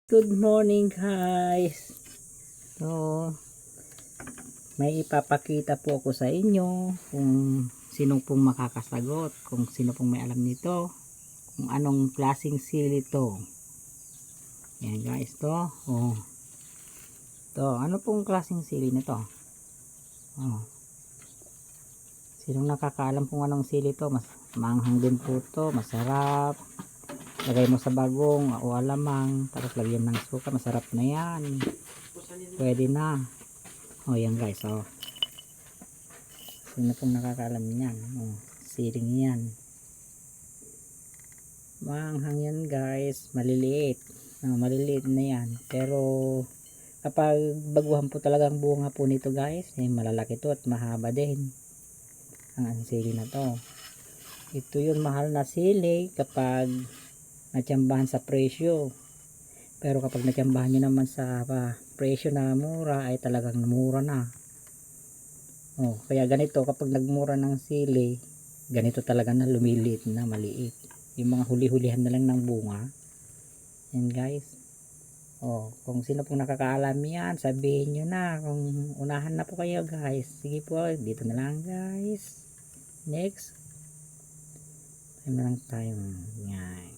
Good morning guys. So, may ipapakita po ako sa inyo kung sino pong makakasagot, kung sino pong may alam nito, kung anong klaseng sili to. Yan guys, to. Oh. To, ano pong klaseng sili nito? Oh. Sinong nakakaalam kung anong sili to? Mas manghang din po to, masarap. Lagay mo sa bagong o alamang, tapos lagyan ng suka, masarap na yan. Pwede na. O yan guys, o. Sino pong nakakaalam yan? O, siling yan. Manghang yan guys, maliliit. Maliliit na yan. Pero kapag baguhan po talagang bunga po nito guys, malalaki to at mahaba din. Ang sili na to. Ito yung mahal na sili kapag natsambahan sa presyo. Pero kapag natsambahan nyo naman sa presyo na mura, ay talagang mura na. Oh, kaya ganito, kapag nagmura ng sili, ganito talaga na lumiliit na, maliit. Yung mga huli-hulihan na lang ng bunga. Yan guys. Oh, kung sino pong nakakaalam yan, sabihin nyo na. Kung unahan na po kayo guys. Sige po, dito na lang guys. Next. Time na lang tayo. Yan.